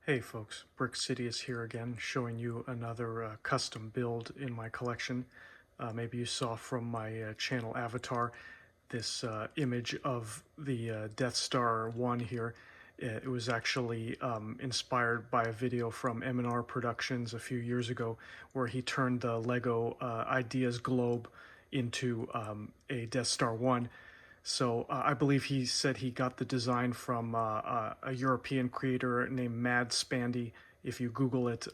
Hey folks, BrickSidious here again, showing you another custom build in my collection. Maybe you saw from my channel avatar this image of the Death Star 1 here. It was actually inspired by a video from MandR Productions a few years ago where he turned the Lego Ideas globe into a Death Star 1. So I believe he said he got the design from a European creator named Mad Spandy. If you Google it,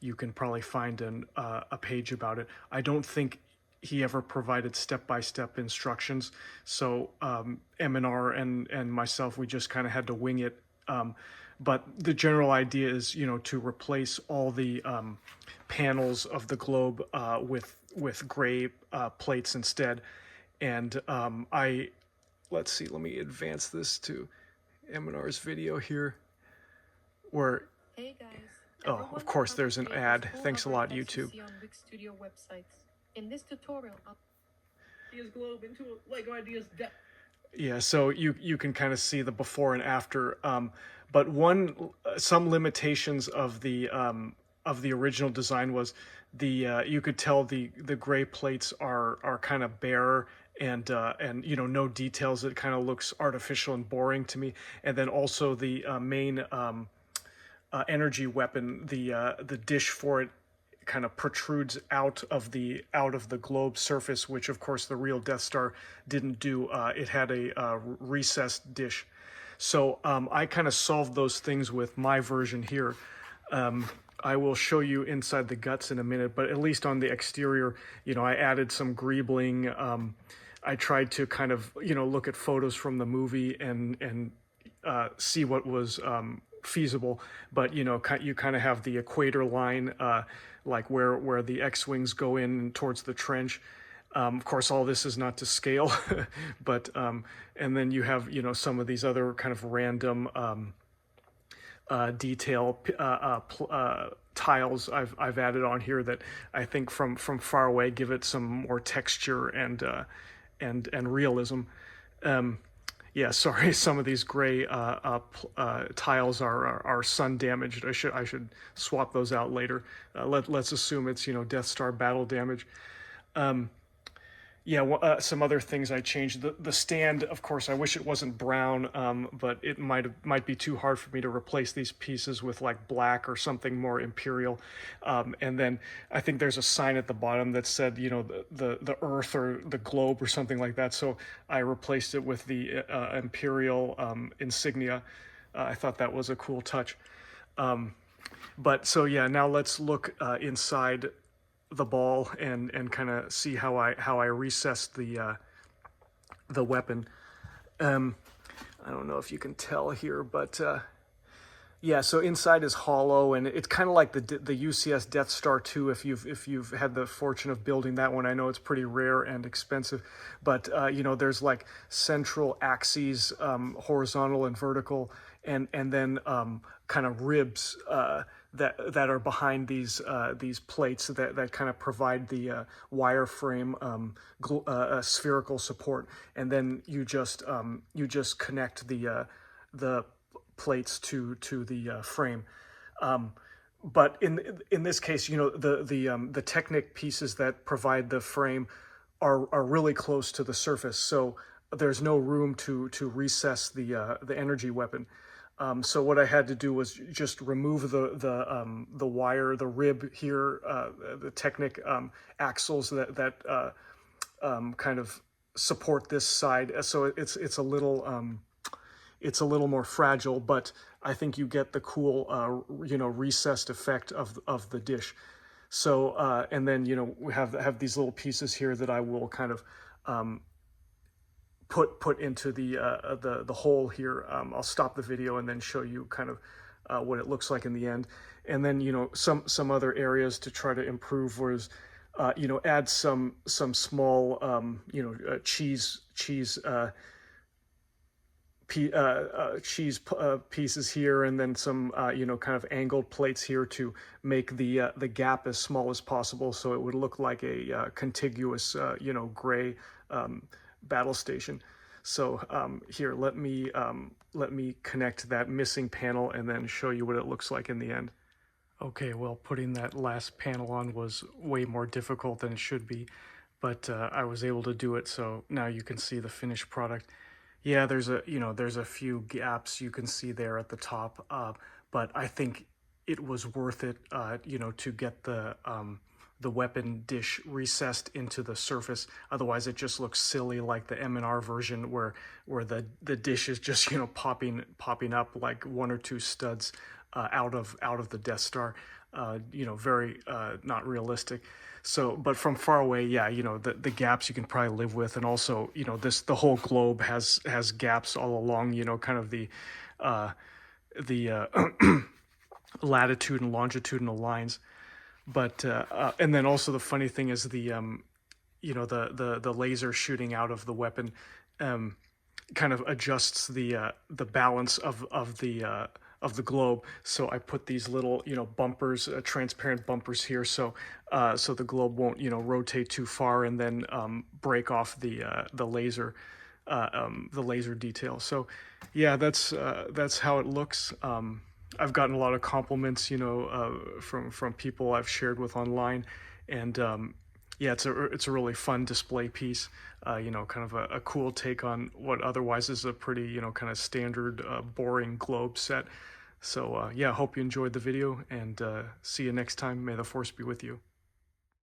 you can probably find a page about it. I don't think he ever provided step-by-step instructions, so M&R and myself, we just kind of had to wing it. But the general idea is, you know, to replace all the panels of the globe with gray plates instead. And let's see, let me advance this to M&R's video here, where, hey guys, oh, of course, there's an ad. Thanks a lot, YouTube. on BrickSidious websites. In this tutorial, Ideas globe into Lego Ideas depth. Yeah, so you can kind of see the before and after, but some limitations of the original design was you could tell the gray plates are kind of bare and you know, no details. It kind of looks artificial and boring to me. And then also the main energy weapon, the dish for it kind of protrudes out of the globe surface, which of course the real Death Star didn't do. It had a recessed dish. So I kind of solved those things with my version here. I will show you inside the guts in a minute, but at least on the exterior, you know, I added some greebling. I tried to kind of, you know, look at photos from the movie and see what was feasible. But, you know, you kind of have the equator line, like where the X-wings go in towards the trench. Of course, all this is not to scale, but and then you have, you know, some of these other kind of random detail tiles I've added on here that I think from far away give it some more texture and realism. Yeah, sorry, some of these gray tiles are sun damaged. I should swap those out later. Let's assume it's, you know, Death Star battle damage. Yeah, some other things I changed. The stand, of course, I wish it wasn't brown, but it might be too hard for me to replace these pieces with like black or something more imperial. And then I think there's a sign at the bottom that said, you know, the Earth or the globe or something like that. So I replaced it with the imperial insignia. I thought that was a cool touch. But so yeah, now let's look inside the ball and kind of see how I recessed the weapon. I don't know if you can tell here, but yeah, so inside is hollow, and it's kind of like the UCS Death Star 2. If you've had the fortune of building that one, I know it's pretty rare and expensive, but you know, there's like central axes, horizontal and vertical, and then kind of ribs that are behind these plates that kind of provide the wireframe spherical support, and then you just connect the plates to the frame. But in this case, you know, the Technic pieces that provide the frame are really close to the surface, so there's no room to recess the energy weapon. So what I had to do was just remove the wire, the rib here, the Technic axles that kind of support this side. So it's a little more fragile, but I think you get the cool, you know, recessed effect of the dish. So and then, you know, we have these little pieces here that I will kind of put into the hole here. I'll stop the video and then show you kind of what it looks like in the end. And then, you know, some other areas to try to improve was, you know, add some small, you know, cheese pieces here, and then some you know, kind of angled plates here to make the gap as small as possible, so it would look like a contiguous you know, gray battle station. So here, let me let me connect that missing panel and then show you what it looks like in the end. Okay, well, putting that last panel on was way more difficult than it should be, but I was able to do it, so now you can see the finished product. Yeah, there's a few gaps you can see there at the top, but I think it was worth it, to get the weapon dish recessed into the surface. Otherwise, it just looks silly, like the MandR version, where the dish is just popping up like one or two studs out of the Death Star. Very not realistic. So, but from far away, yeah, the gaps you can probably live with, and also, the whole globe has gaps all along, kind of the latitude and longitudinal lines. But and then also the funny thing is the laser shooting out of the weapon kind of adjusts the balance of the globe. So I put these little bumpers, transparent bumpers here, so the globe won't rotate too far and then break off the laser detail. So yeah, that's how it looks. I've gotten a lot of compliments, from people I've shared with online, and yeah, it's a really fun display piece. Kind of a cool take on what otherwise is a pretty kind of standard boring globe set. So yeah, hope you enjoyed the video, and see you next time. May the force be with you.